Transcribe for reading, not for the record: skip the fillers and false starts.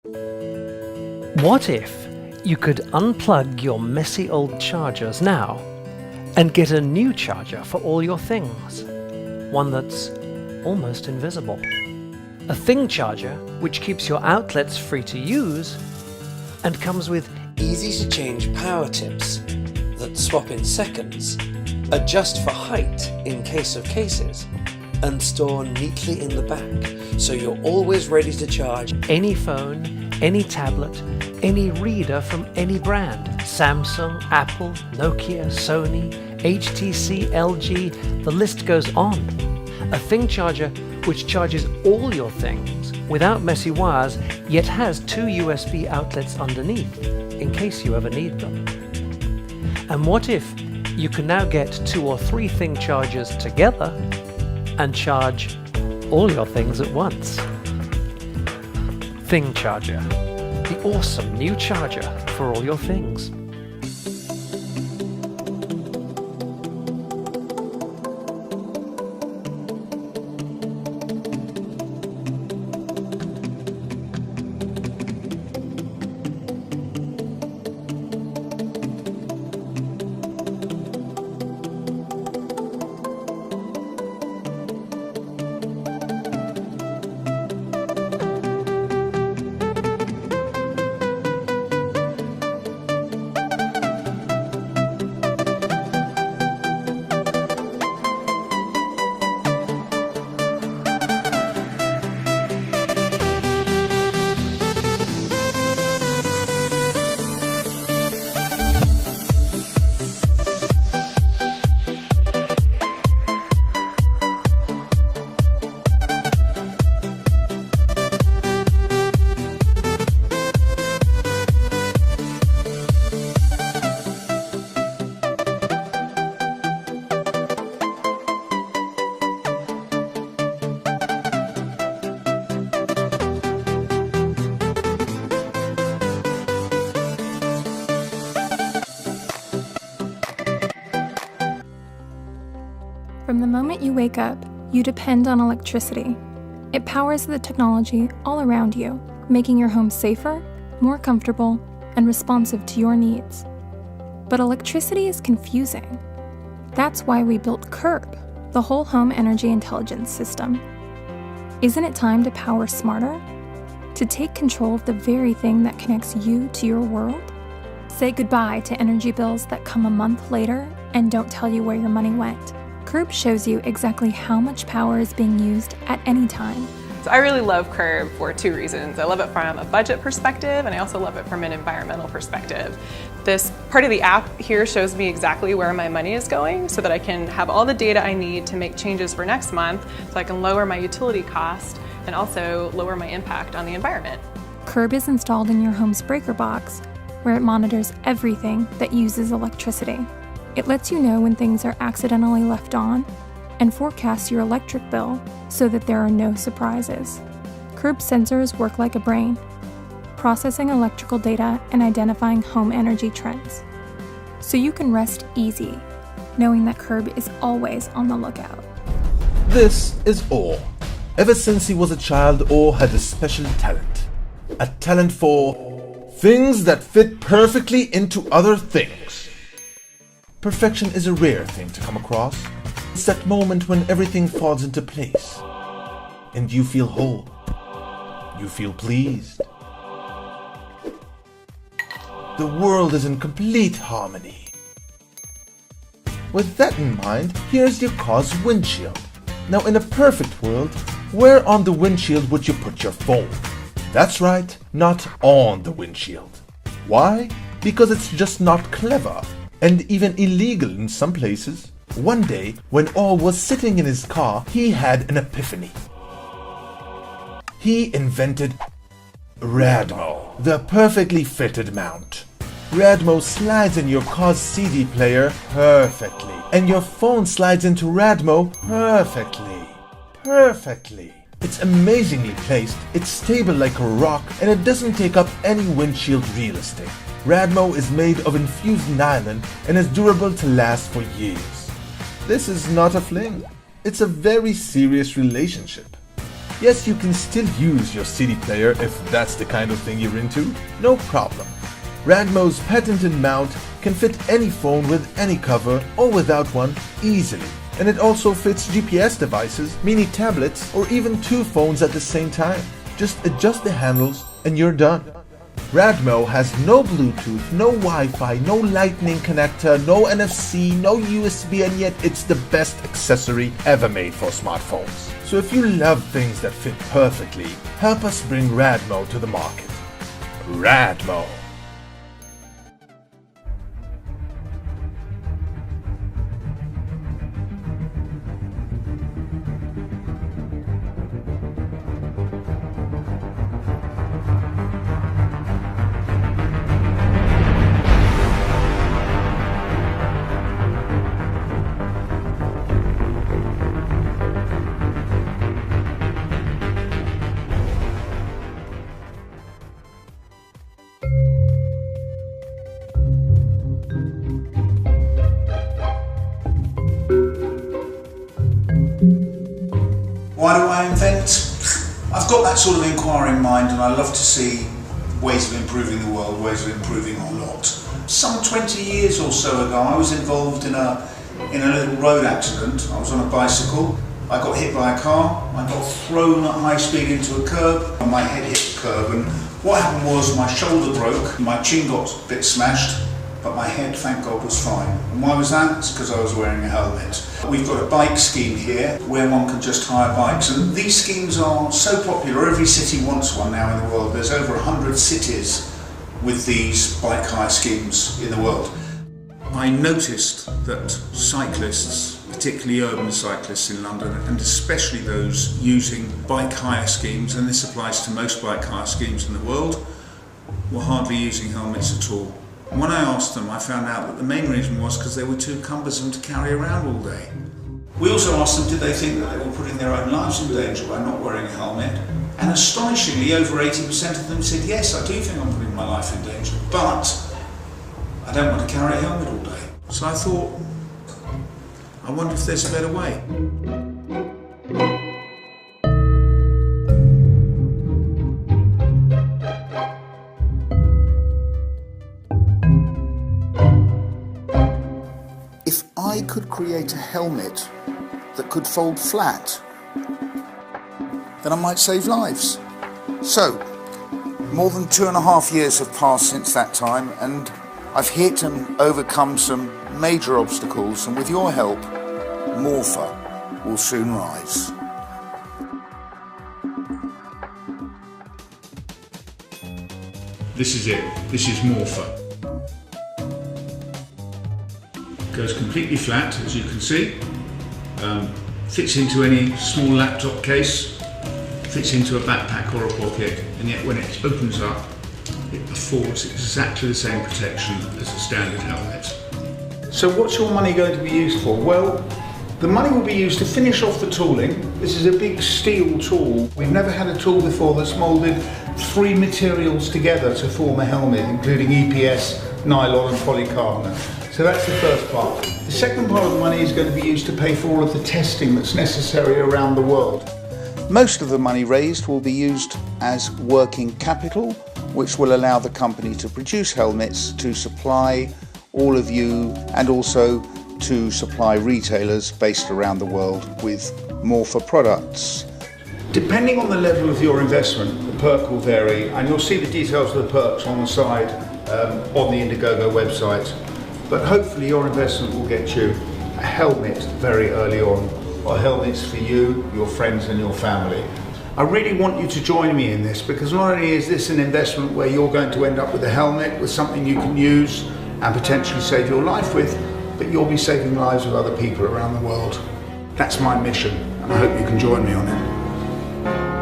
What if you could unplug your messy old chargers now and get a new charger for all your things? One that's almost invisible. A Thing charger which keeps your outlets free to use and comes with easy-to-change power tips that swap in seconds, adjust for height in case of cases, and store neatly in the back so you're always ready to charge any phone, any tablet, any reader from any brand. Samsung, Apple, Nokia, Sony, HTC, LG, the list goes on. A Thing charger which charges all your things without messy wires, yet has 2 USB outlets underneath in case you ever need them. And what if you can now get 2 or 3 Thing chargers together and charge all your things at once? Thing charger, the awesome new charger for all your things. From the moment you wake up, you depend on electricity. It powers the technology all around you, making your home safer, more comfortable, and responsive to your needs. But electricity is confusing. That's why we built Curb, the whole home energy intelligence system. Isn't it time to power smarter? To take control of the very thing that connects you to your world? Say goodbye to energy bills that come a month later and don't tell you where your money went. Curb shows you exactly how much power is being used at any time. So I really love Curb for 2 reasons. I love it from a budget perspective, and I also love it from an environmental perspective. This part of the app here shows me exactly where my money is going so that I can have all the data I need to make changes for next month so I can lower my utility cost and also lower my impact on the environment. Curb is installed in your home's breaker box, where it monitors everything that uses electricity. It lets you know when things are accidentally left on and forecasts your electric bill so that there are no surprises. Curb sensors work like a brain, processing electrical data and identifying home energy trends. So you can rest easy, knowing that Curb is always on the lookout. This is Orr. Ever since he was a child, Orr had a special talent. A talent for things that fit perfectly into other things. Perfection is a rare thing to come across. It's that moment when everything falls into place. And you feel whole. You feel pleased. The world is in complete harmony. With that in mind, here's your car's windshield. Now in a perfect world, where on the windshield would you put your phone? That's right, not on the windshield. Why? Because it's just not clever. And even illegal in some places. One day, when Orr was sitting in his car, he had an epiphany. He invented Radmo, the perfectly fitted mount. Radmo slides in your car's CD player perfectly, and your phone slides into Radmo perfectly. It's amazingly placed, it's stable like a rock, and it doesn't take up any windshield real estate. Radmo is made of infused nylon and is durable to last for years. This is not a fling. It's a very serious relationship. Yes, you can still use your CD player if that's the kind of thing you're into, no problem. Radmo's patented mount can fit any phone with any cover or without one easily. And it also fits GPS devices, mini tablets, or even 2 phones at the same time. Just adjust the handles and you're done. Radmo has no Bluetooth, no Wi-Fi, no Lightning connector, no NFC, no USB, and yet it's the best accessory ever made for smartphones. So if you love things that fit perfectly, help us bring Radmo to the market. Radmo. Why do I invent? I've got that sort of inquiring mind, and I love to see ways of improving the world, ways of improving our lot. Some 20 years or so ago, I was involved in a little road accident. I was on a bicycle. I got hit by a car. I got thrown at high speed into a curb, and my head hit the curb. And what happened was my shoulder broke, my chin got a bit smashed, but my head, thank God, was fine. And why was that? It's because I was wearing a helmet. We've got a bike scheme here where one can just hire bikes, and these schemes are so popular. Every city wants one now in the world. There's over 100 cities with these bike hire schemes in the world. I noticed that cyclists, particularly urban cyclists in London, and especially those using bike hire schemes, and this applies to most bike hire schemes in the world, were hardly using helmets at all. And when I asked them, I found out that the main reason was because they were too cumbersome to carry around all day. We also asked them, did they think that they were putting their own lives in danger by not wearing a helmet? And astonishingly, over 80% of them said, yes, I do think I'm putting my life in danger, but I don't want to carry a helmet all day. So I thought, I wonder if there's a better way. If I could create a helmet that could fold flat, then I might save lives. So, more than 2.5 years have passed since that time, and I've hit and overcome some major obstacles, and with your help, Morpher will soon rise. This is it. This is Morpher. Goes completely flat, as you can see. Fits into any small laptop case, fits into a backpack or a pocket, and yet when it opens up, it affords exactly the same protection as a standard helmet. So what's your money going to be used for? Well, the money will be used to finish off the tooling. This is a big steel tool. We've never had a tool before that's moulded 3 materials together to form a helmet, including EPS, nylon and polycarbonate. So that's the first part. The second part of the money is going to be used to pay for all of the testing that's necessary around the world. Most of the money raised will be used as working capital, which will allow the company to produce helmets to supply all of you, and also to supply retailers based around the world with Morpher products. Depending on the level of your investment, the perk will vary, and you'll see the details of the perks on the side on the Indiegogo website. But hopefully your investment will get you a helmet very early on, or helmets for you, your friends and your family. I really want you to join me in this, because not only is this an investment where you're going to end up with a helmet, with something you can use and potentially save your life with, but you'll be saving lives of other people around the world. That's my mission, and I hope you can join me on it.